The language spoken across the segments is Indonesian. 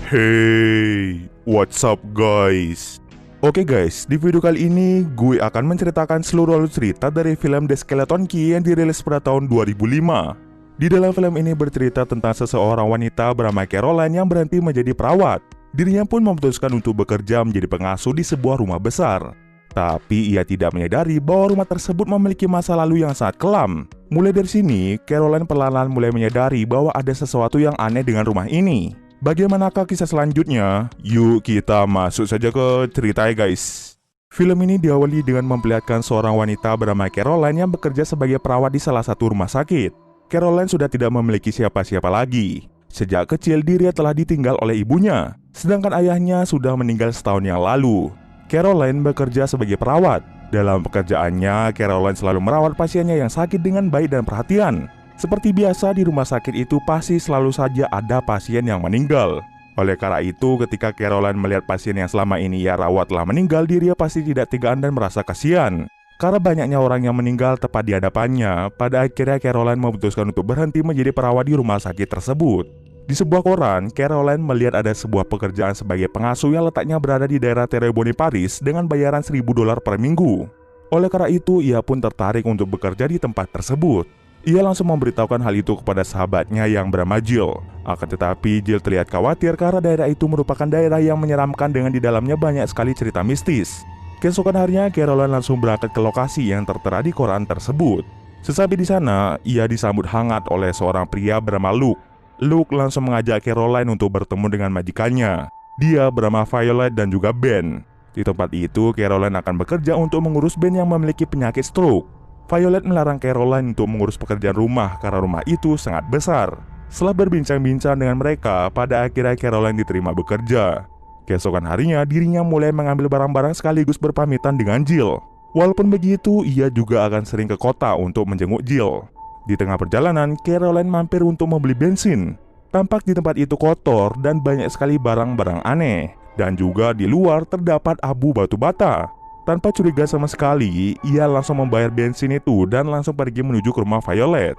Hey, what's up guys? Oke guys, di video kali ini gue akan menceritakan seluruh alur cerita dari film The Skeleton Key yang dirilis pada tahun 2005. Di dalam film ini bercerita tentang seseorang wanita bernama Caroline yang berhenti menjadi perawat. Dirinya pun memutuskan untuk bekerja menjadi pengasuh di sebuah rumah besar. Tapi ia tidak menyadari bahwa rumah tersebut memiliki masa lalu yang sangat kelam. Mulai dari sini, Caroline perlahan-lahan mulai menyadari bahwa ada sesuatu yang aneh dengan rumah ini. Bagaimanakah kisah selanjutnya? Yuk kita masuk saja ke ceritanya guys. Film ini diawali dengan memperlihatkan seorang wanita bernama Caroline yang bekerja sebagai perawat di salah satu rumah sakit. Caroline sudah tidak memiliki siapa-siapa lagi. Sejak kecil dirinya telah ditinggal oleh ibunya, sedangkan ayahnya sudah meninggal setahun yang lalu. Caroline bekerja sebagai perawat. Dalam pekerjaannya, Caroline selalu merawat pasiennya yang sakit dengan baik dan perhatian. Seperti biasa di rumah sakit itu pasti selalu saja ada pasien yang meninggal. Oleh karena itu ketika Caroline melihat pasien yang selama ini ia rawat telah meninggal, dirinya pasti tidak tegaan dan merasa kasihan. Karena banyaknya orang yang meninggal tepat di hadapannya, pada akhirnya Caroline memutuskan untuk berhenti menjadi perawat di rumah sakit tersebut. Di sebuah koran, Caroline melihat ada sebuah pekerjaan sebagai pengasuh yang letaknya berada di daerah Terrebonne, Paris dengan bayaran $1.000 per minggu. Oleh karena itu ia pun tertarik untuk bekerja di tempat tersebut. Ia langsung memberitahukan hal itu kepada sahabatnya yang bernama Jill. Akan tetapi Jill terlihat khawatir karena daerah itu merupakan daerah yang menyeramkan dengan di dalamnya banyak sekali cerita mistis. Keesokan harinya Caroline langsung berangkat ke lokasi yang tertera di koran tersebut. Sesampai di sana, ia disambut hangat oleh seorang pria bernama Luke. Luke langsung mengajak Caroline untuk bertemu dengan majikannya. Dia bernama Violet dan juga Ben. Di tempat itu Caroline akan bekerja untuk mengurus Ben yang memiliki penyakit stroke. Violet melarang Caroline untuk mengurus pekerjaan rumah karena rumah itu sangat besar. Setelah berbincang-bincang dengan mereka, pada akhirnya Caroline diterima bekerja. Keesokan harinya, dirinya mulai mengambil barang-barang sekaligus berpamitan dengan Jill. Walaupun begitu, ia juga akan sering ke kota untuk menjenguk Jill. Di tengah perjalanan, Caroline mampir untuk membeli bensin. Tampak di tempat itu kotor dan banyak sekali barang-barang aneh. Dan juga di luar terdapat abu batu bata. Tanpa curiga sama sekali, ia langsung membayar bensin itu dan langsung pergi menuju ke rumah Violet.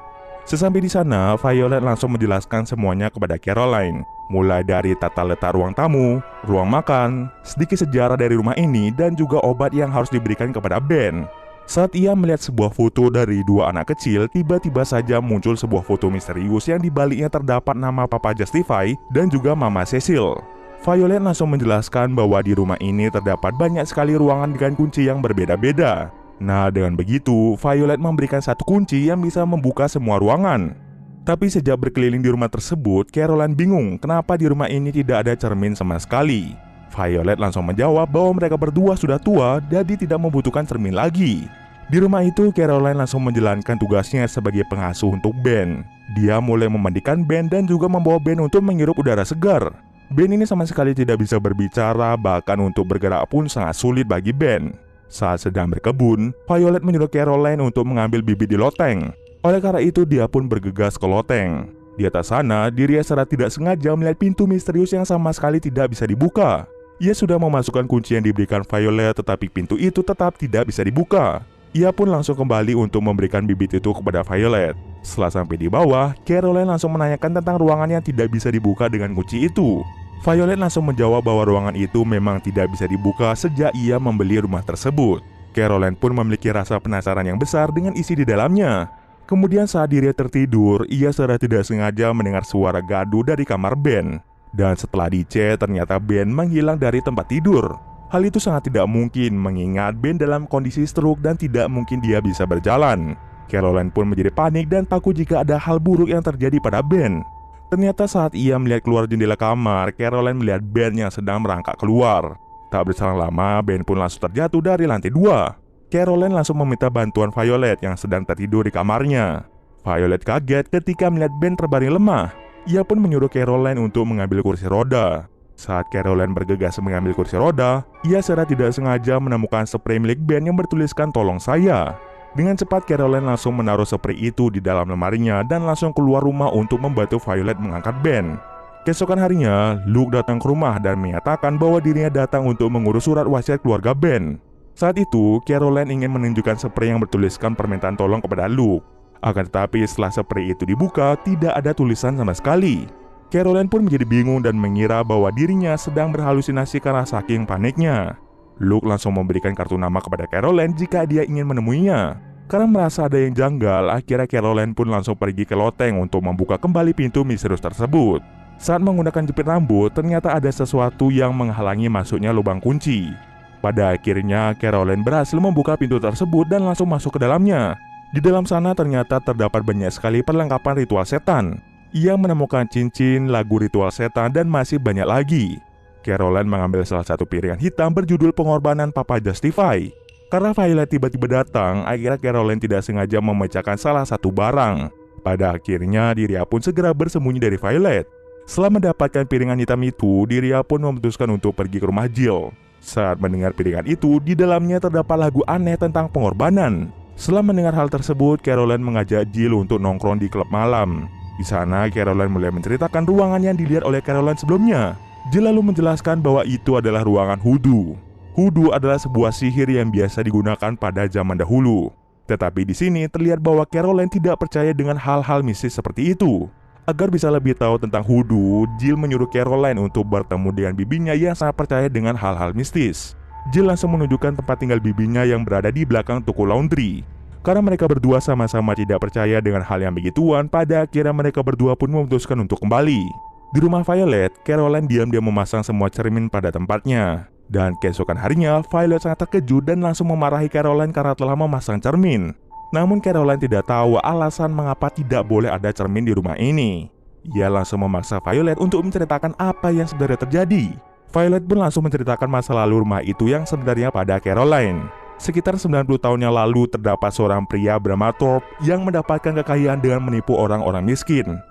Sesampai di sana, Violet langsung menjelaskan semuanya kepada Caroline. Mulai dari tata letak ruang tamu, ruang makan, sedikit sejarah dari rumah ini, dan juga obat yang harus diberikan kepada Ben. Saat ia melihat sebuah foto dari dua anak kecil, tiba-tiba saja muncul sebuah foto misterius yang di baliknya terdapat nama Papa Justify dan juga Mama Cecil. Violet langsung menjelaskan bahwa di rumah ini terdapat banyak sekali ruangan dengan kunci yang berbeda-beda. Nah, dengan begitu, Violet memberikan satu kunci yang bisa membuka semua ruangan. Tapi sejak berkeliling di rumah tersebut, Caroline bingung kenapa di rumah ini tidak ada cermin sama sekali. Violet langsung menjawab bahwa mereka berdua sudah tua, jadi tidak membutuhkan cermin lagi. Di rumah itu, Caroline langsung menjalankan tugasnya sebagai pengasuh untuk Ben. Dia mulai memandikan Ben dan juga membawa Ben untuk menghirup udara segar. Ben ini sama sekali tidak bisa berbicara, bahkan untuk bergerak pun sangat sulit bagi Ben. Saat sedang berkebun, Violet menyuruh Caroline untuk mengambil bibit di loteng. Oleh karena itu dia pun bergegas ke loteng. Di atas sana, dirinya secara tidak sengaja melihat pintu misterius yang sama sekali tidak bisa dibuka. Ia sudah memasukkan kunci yang diberikan Violet, tetapi pintu itu tetap tidak bisa dibuka. Ia pun langsung kembali untuk memberikan bibit itu kepada Violet. Setelah sampai di bawah, Caroline langsung menanyakan tentang ruangan yang tidak bisa dibuka dengan kunci itu. Violet langsung menjawab bahwa ruangan itu memang tidak bisa dibuka sejak ia membeli rumah tersebut. Caroline pun memiliki rasa penasaran yang besar dengan isi di dalamnya. Kemudian saat dirinya tertidur, ia secara tidak sengaja mendengar suara gaduh dari kamar Ben. Dan setelah dicek, ternyata Ben menghilang dari tempat tidur. Hal itu sangat tidak mungkin mengingat Ben dalam kondisi stroke dan tidak mungkin dia bisa berjalan. Caroline pun menjadi panik dan takut jika ada hal buruk yang terjadi pada Ben. Ternyata saat ia melihat keluar jendela kamar, Caroline melihat Ben yang sedang merangkak keluar. Tak berselang lama, Ben pun langsung terjatuh dari lantai 2. Caroline langsung meminta bantuan Violet yang sedang tertidur di kamarnya. Violet kaget ketika melihat Ben terbaring lemah. Ia pun menyuruh Caroline untuk mengambil kursi roda. Saat Caroline bergegas mengambil kursi roda, ia secara tidak sengaja menemukan spray milik Ben yang bertuliskan "Tolong saya". Dengan cepat Caroline langsung menaruh spray itu di dalam lemarinya dan langsung keluar rumah untuk membantu Violet mengangkat Ben. Keesokan harinya, Luke datang ke rumah dan menyatakan bahwa dirinya datang untuk mengurus surat wasiat keluarga Ben. Saat itu, Caroline ingin menunjukkan spray yang bertuliskan permintaan tolong kepada Luke. Akan tetapi setelah spray itu dibuka, tidak ada tulisan sama sekali. Caroline pun menjadi bingung dan mengira bahwa dirinya sedang berhalusinasi karena saking paniknya. Luke langsung memberikan kartu nama kepada Caroline jika dia ingin menemuinya. Karena merasa ada yang janggal, akhirnya Caroline pun langsung pergi ke loteng untuk membuka kembali pintu misterius tersebut. Saat menggunakan jepit rambut, ternyata ada sesuatu yang menghalangi masuknya lubang kunci. Pada akhirnya, Caroline berhasil membuka pintu tersebut dan langsung masuk ke dalamnya. Di dalam sana ternyata terdapat banyak sekali perlengkapan ritual setan. Ia menemukan cincin, lagu ritual setan, dan masih banyak lagi. Caroline mengambil salah satu piringan hitam berjudul pengorbanan Papa Justify. Karena Violet tiba-tiba datang, akhirnya Caroline tidak sengaja memecahkan salah satu barang. Pada akhirnya, Diria pun segera bersembunyi dari Violet. Setelah mendapatkan piringan hitam itu, Diria pun memutuskan untuk pergi ke rumah Jill. Saat mendengar piringan itu, di dalamnya terdapat lagu aneh tentang pengorbanan. Setelah mendengar hal tersebut, Caroline mengajak Jill untuk nongkrong di klub malam. Di sana, Caroline mulai menceritakan ruangan yang dilihat oleh Caroline sebelumnya. Jill lalu menjelaskan bahwa itu adalah ruangan Hoodoo. Hoodoo adalah sebuah sihir yang biasa digunakan pada zaman dahulu. Tetapi di sini terlihat bahwa Caroline tidak percaya dengan hal-hal mistis seperti itu. Agar bisa lebih tahu tentang Hoodoo, Jill menyuruh Caroline untuk bertemu dengan bibinya yang sangat percaya dengan hal-hal mistis. Jill langsung menunjukkan tempat tinggal bibinya yang berada di belakang toko laundry. Karena mereka berdua sama-sama tidak percaya dengan hal yang begituan, pada akhirnya mereka berdua pun memutuskan untuk kembali. Di rumah Violet, Caroline diam-diam memasang semua cermin pada tempatnya. Dan keesokan harinya, Violet sangat terkejut dan langsung memarahi Caroline karena telah memasang cermin. Namun Caroline tidak tahu alasan mengapa tidak boleh ada cermin di rumah ini. Ia langsung memaksa Violet untuk menceritakan apa yang sebenarnya terjadi. Violet pun langsung menceritakan masa lalu rumah itu yang sebenarnya pada Caroline. Sekitar 90 tahun yang lalu terdapat seorang pria bernama Thorpe yang mendapatkan kekayaan dengan menipu orang-orang miskin.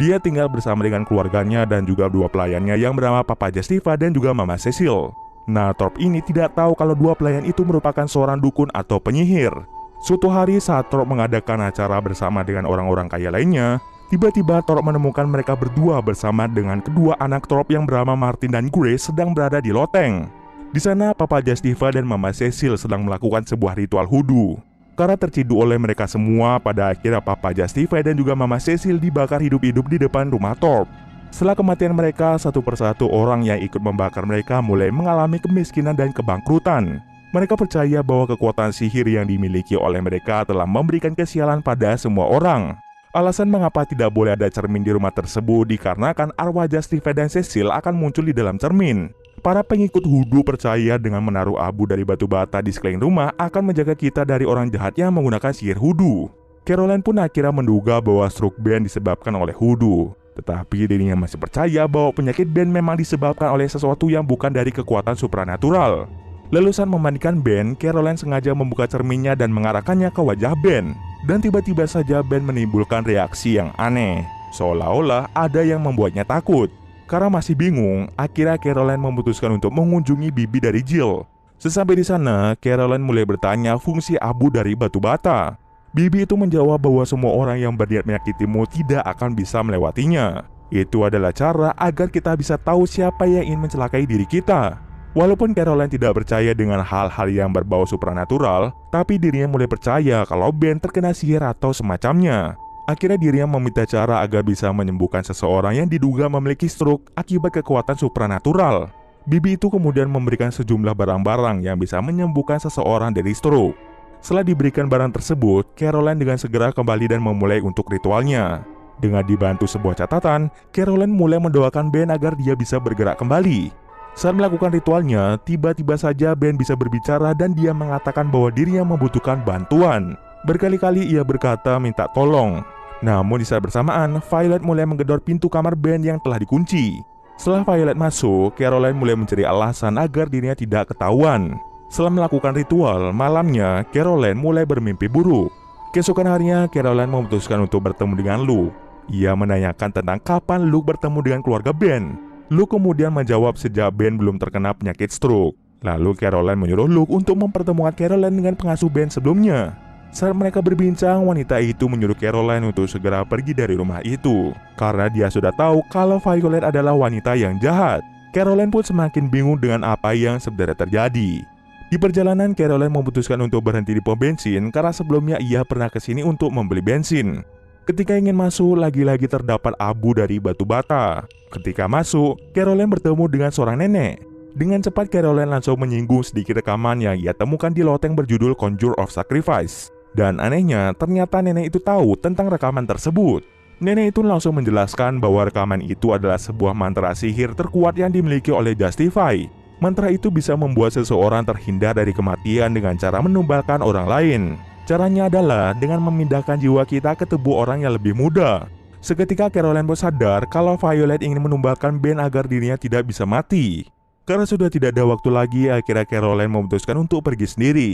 Dia tinggal bersama dengan keluarganya dan juga dua pelayannya yang bernama Papa Justify dan juga Mama Cecil. Nah, Thorpe ini tidak tahu kalau dua pelayan itu merupakan seorang dukun atau penyihir. Suatu hari saat Thorpe mengadakan acara bersama dengan orang-orang kaya lainnya, tiba-tiba Thorpe menemukan mereka berdua bersama dengan kedua anak Thorpe yang bernama Martin dan Grace sedang berada di loteng. Di sana Papa Justify dan Mama Cecil sedang melakukan sebuah ritual Hoodoo. Karena terciduk oleh mereka semua, pada akhirnya Papa Justify dan juga Mama Cecil dibakar hidup-hidup di depan rumah Thorpe. Setelah kematian mereka, satu persatu orang yang ikut membakar mereka mulai mengalami kemiskinan dan kebangkrutan. Mereka percaya bahwa kekuatan sihir yang dimiliki oleh mereka telah memberikan kesialan pada semua orang. Alasan mengapa tidak boleh ada cermin di rumah tersebut dikarenakan arwah Justify dan Cecil akan muncul di dalam cermin. Para pengikut Hoodoo percaya dengan menaruh abu dari batu bata di sekeliling rumah akan menjaga kita dari orang jahat yang menggunakan sihir Hoodoo. Caroline pun akhirnya menduga bahwa stroke Ben disebabkan oleh Hoodoo. Tetapi dirinya masih percaya bahwa penyakit Ben memang disebabkan oleh sesuatu yang bukan dari kekuatan supranatural. Lalu saat memandikan Ben, Caroline sengaja membuka cerminnya dan mengarahkannya ke wajah Ben. Dan tiba-tiba saja Ben menimbulkan reaksi yang aneh, seolah-olah ada yang membuatnya takut. Karena masih bingung, akhirnya Caroline memutuskan untuk mengunjungi bibi dari Jill. Sesampai di sana, Caroline mulai bertanya fungsi abu dari batu bata. Bibi itu menjawab bahwa semua orang yang berniat menyakitimu tidak akan bisa melewatinya. Itu adalah cara agar kita bisa tahu siapa yang ingin mencelakai diri kita. Walaupun Caroline tidak percaya dengan hal-hal yang berbau supranatural, tapi dirinya mulai percaya kalau Ben terkena sihir atau semacamnya. Akhirnya dirinya meminta cara agar bisa menyembuhkan seseorang yang diduga memiliki stroke akibat kekuatan supranatural. Bibi itu kemudian memberikan sejumlah barang-barang yang bisa menyembuhkan seseorang dari stroke. Setelah diberikan barang tersebut, Caroline dengan segera kembali dan memulai untuk ritualnya. Dengan dibantu sebuah catatan, Caroline mulai mendoakan Ben agar dia bisa bergerak kembali. Saat melakukan ritualnya, tiba-tiba saja Ben bisa berbicara dan dia mengatakan bahwa dirinya membutuhkan bantuan. Berkali-kali ia berkata minta tolong. Namun di saat bersamaan, Violet mulai menggedor pintu kamar Ben yang telah dikunci. Setelah Violet masuk, Caroline mulai mencari alasan agar dirinya tidak ketahuan. Setelah melakukan ritual, malamnya Caroline mulai bermimpi buruk. Keesokan harinya, Caroline memutuskan untuk bertemu dengan Luke. Ia menanyakan tentang kapan Luke bertemu dengan keluarga Ben. Luke kemudian menjawab sejak Ben belum terkena penyakit stroke. Lalu Caroline menyuruh Luke untuk mempertemukan Caroline dengan pengasuh Ben sebelumnya. Saat mereka berbincang, wanita itu menyuruh Caroline untuk segera pergi dari rumah itu karena dia sudah tahu kalau Violet adalah wanita yang jahat. Caroline pun semakin bingung dengan apa yang sebenarnya terjadi. Di perjalanan, Caroline memutuskan untuk berhenti di pom bensin karena sebelumnya ia pernah kesini untuk membeli bensin. Ketika ingin masuk, lagi-lagi terdapat abu dari batu bata. Ketika masuk, Caroline bertemu dengan seorang nenek. Dengan cepat Caroline langsung menyinggung sedikit rekaman yang ia temukan di loteng berjudul Conjure of Sacrifice. Dan anehnya, ternyata nenek itu tahu tentang rekaman tersebut. Nenek itu langsung menjelaskan bahwa rekaman itu adalah sebuah mantra sihir terkuat yang dimiliki oleh Justify. Mantra itu bisa membuat seseorang terhindar dari kematian dengan cara menumbalkan orang lain. Caranya adalah dengan memindahkan jiwa kita ke tubuh orang yang lebih muda. Seketika Caroline pun sadar kalau Violet ingin menumbalkan Ben agar dirinya tidak bisa mati. Karena sudah tidak ada waktu lagi, akhirnya Caroline memutuskan untuk pergi sendiri.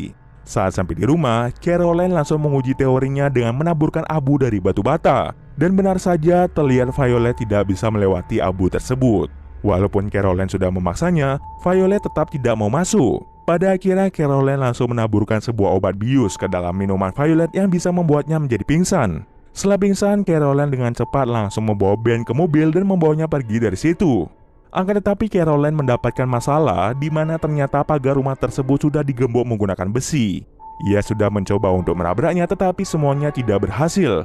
Saat sampai di rumah, Caroline langsung menguji teorinya dengan menaburkan abu dari batu bata. Dan benar saja, terlihat Violet tidak bisa melewati abu tersebut. Walaupun Caroline sudah memaksanya, Violet tetap tidak mau masuk. Pada akhirnya Caroline langsung menaburkan sebuah obat bius ke dalam minuman Violet yang bisa membuatnya menjadi pingsan. Setelah pingsan, Caroline dengan cepat langsung membawa Ben ke mobil dan membawanya pergi dari situ. Akan tetapi Caroline mendapatkan masalah di mana ternyata pagar rumah tersebut sudah digembok menggunakan besi. Ia sudah mencoba untuk menabraknya tetapi semuanya tidak berhasil.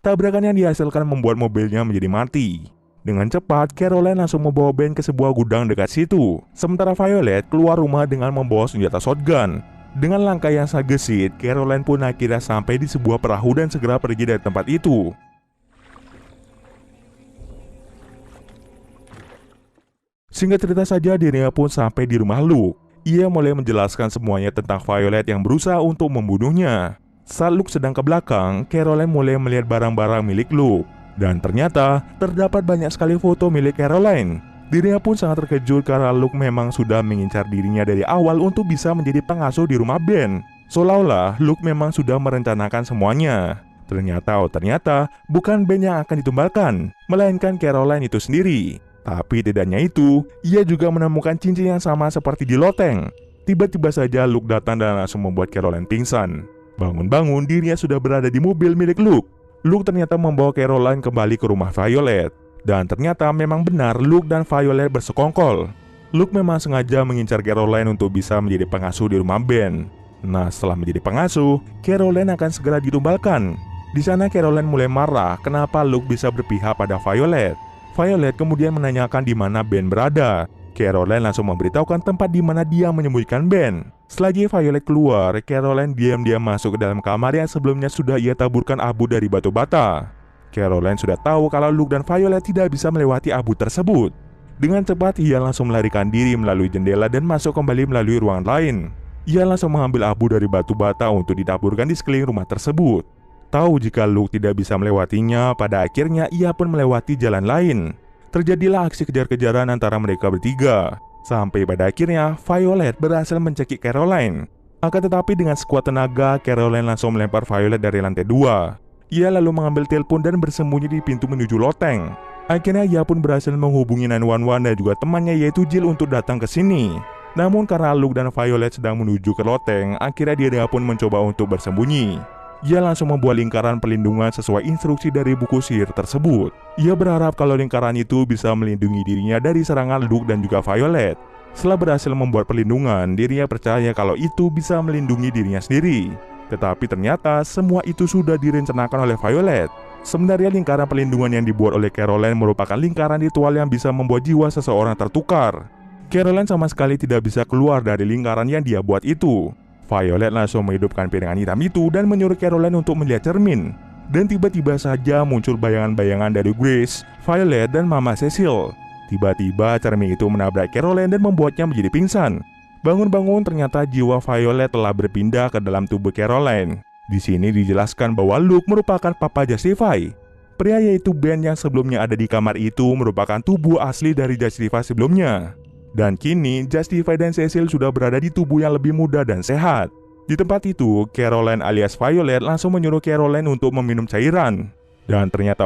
Tabrakan yang dihasilkan membuat mobilnya menjadi mati. Dengan cepat, Caroline langsung membawa Ben ke sebuah gudang dekat situ. Sementara Violet keluar rumah dengan membawa senjata shotgun. Dengan langkah yang sangat gesit, Caroline pun akhirnya sampai di sebuah perahu dan segera pergi dari tempat itu. Singkat cerita saja, dirinya pun sampai di rumah Luke. Ia mulai menjelaskan semuanya tentang Violet yang berusaha untuk membunuhnya. Saat Luke sedang ke belakang, Caroline mulai melihat barang-barang milik Luke. Dan ternyata terdapat banyak sekali foto milik Caroline. Dirinya pun sangat terkejut karena Luke memang sudah mengincar dirinya dari awal untuk bisa menjadi pengasuh di rumah Ben. Seolah-olah Luke memang sudah merencanakan semuanya. Ternyata bukan Ben yang akan ditumbalkan, melainkan Caroline itu sendiri. Tapi tidak hanya itu, ia juga menemukan cincin yang sama seperti di loteng. Tiba-tiba saja Luke datang dan langsung membuat Caroline pingsan. Bangun-bangun, dirinya sudah berada di mobil milik Luke. Luke ternyata membawa Caroline kembali ke rumah Violet. Dan ternyata memang benar Luke dan Violet bersekongkol. Luke memang sengaja mengincar Caroline untuk bisa menjadi pengasuh di rumah Ben. Nah, setelah menjadi pengasuh, Caroline akan segera ditumbalkan. Di sana Caroline mulai marah kenapa Luke bisa berpihak pada Violet. Violet kemudian menanyakan di mana Ben berada. Caroline langsung memberitahukan tempat di mana dia menyembunyikan Ben. Selagi Violet keluar, Caroline diam-diam masuk ke dalam kamar yang sebelumnya sudah ia taburkan abu dari batu bata. Caroline sudah tahu kalau Luke dan Violet tidak bisa melewati abu tersebut. Dengan cepat ia langsung melarikan diri melalui jendela dan masuk kembali melalui ruangan lain. Ia langsung mengambil abu dari batu bata untuk ditaburkan di sekeliling rumah tersebut. Tahu jika Luke tidak bisa melewatinya, pada akhirnya ia pun melewati jalan lain. Terjadilah aksi kejar-kejaran antara mereka bertiga. Sampai pada akhirnya Violet berhasil mencekik Caroline. Akan tetapi dengan sekuat tenaga, Caroline langsung melempar Violet dari lantai 2. Ia lalu mengambil telepon dan bersembunyi di pintu menuju loteng. Akhirnya ia pun berhasil menghubungi 911 dan juga temannya yaitu Jill untuk datang ke sini. Namun karena Luke dan Violet sedang menuju ke loteng, akhirnya dia pun mencoba untuk bersembunyi. Ia langsung membuat lingkaran perlindungan sesuai instruksi dari buku sihir tersebut. Ia berharap kalau lingkaran itu bisa melindungi dirinya dari serangan Luke dan juga Violet. Setelah berhasil membuat perlindungan, dirinya percaya kalau itu bisa melindungi dirinya sendiri. Tetapi ternyata semua itu sudah direncanakan oleh Violet. Sebenarnya lingkaran perlindungan yang dibuat oleh Caroline merupakan lingkaran ritual yang bisa membuat jiwa seseorang tertukar. Caroline sama sekali tidak bisa keluar dari lingkaran yang dia buat itu. Violet langsung menghidupkan piringan hitam itu dan menyuruh Caroline untuk melihat cermin. Dan tiba-tiba saja muncul bayangan-bayangan dari Grace, Violet, dan Mama Cecil. Tiba-tiba cermin itu menabrak Caroline dan membuatnya menjadi pingsan. Bangun-bangun ternyata jiwa Violet telah berpindah ke dalam tubuh Caroline. Di sini dijelaskan bahwa Luke merupakan papa Justify. Pria yaitu Ben yang sebelumnya ada di kamar itu merupakan tubuh asli dari Justify sebelumnya. Dan kini Justify dan Cecil sudah berada di tubuh yang lebih muda dan sehat. Di tempat itu, Caroline alias Violet langsung menyuruh Caroline untuk meminum cairan. Dan ternyata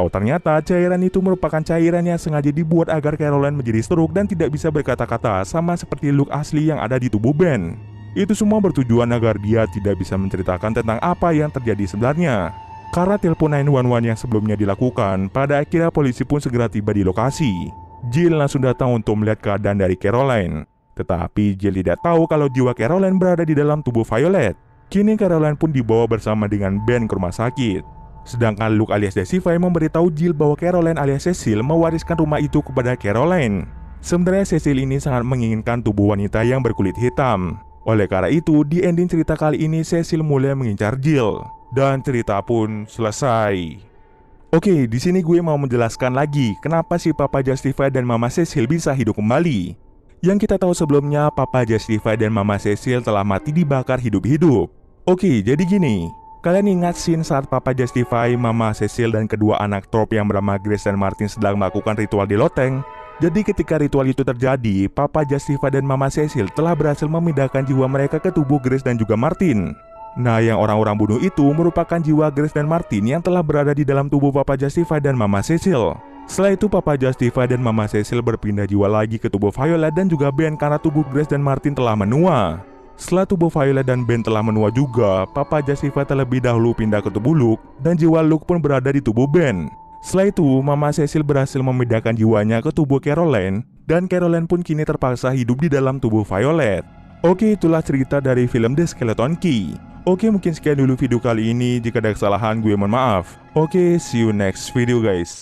cairan itu merupakan cairan yang sengaja dibuat agar Caroline menjadi stroke dan tidak bisa berkata-kata, sama seperti Luke asli yang ada di tubuh Ben. Itu semua bertujuan agar dia tidak bisa menceritakan tentang apa yang terjadi sebenarnya. Karena telepon 911 yang sebelumnya dilakukan, pada akhirnya polisi pun segera tiba di lokasi. Jill langsung datang untuk melihat keadaan dari Caroline. Tetapi Jill tidak tahu kalau jiwa Caroline berada di dalam tubuh Violet. Kini Caroline pun dibawa bersama dengan Ben ke rumah sakit. Sedangkan Luke alias Decify memberitahu Jill bahwa Caroline alias Cecil mewariskan rumah itu kepada Caroline. Sebenarnya Cecil ini sangat menginginkan tubuh wanita yang berkulit hitam. Oleh karena itu, di ending cerita kali ini Cecil mulai mengincar Jill. Dan cerita pun selesai. Oke, di sini gue mau menjelaskan lagi kenapa si Papa Justify dan Mama Cecil bisa hidup kembali. Yang kita tahu sebelumnya, Papa Justify dan Mama Cecil telah mati dibakar hidup-hidup. Oke, jadi gini, kalian ingat scene saat Papa Justify, Mama Cecil, dan kedua anak Thorpe yang bernama Grace dan Martin sedang melakukan ritual di loteng? Jadi ketika ritual itu terjadi, Papa Justify dan Mama Cecil telah berhasil memindahkan jiwa mereka ke tubuh Grace dan juga Martin. Nah, yang orang-orang bunuh itu merupakan jiwa Grace dan Martin yang telah berada di dalam tubuh Papa Justify dan Mama Cecil. Setelah itu Papa Justify dan Mama Cecil berpindah jiwa lagi ke tubuh Violet dan juga Ben karena tubuh Grace dan Martin telah menua. Setelah tubuh Violet dan Ben telah menua juga, Papa Justify terlebih dahulu pindah ke tubuh Luke dan jiwa Luke pun berada di tubuh Ben. Setelah itu, Mama Cecil berhasil memindahkan jiwanya ke tubuh Caroline dan Caroline pun kini terpaksa hidup di dalam tubuh Violet. Oke, itulah cerita dari film The Skeleton Key. Oke, mungkin sekian dulu video kali ini. Jika ada kesalahan, gue mohon maaf. Oke, see you next video guys.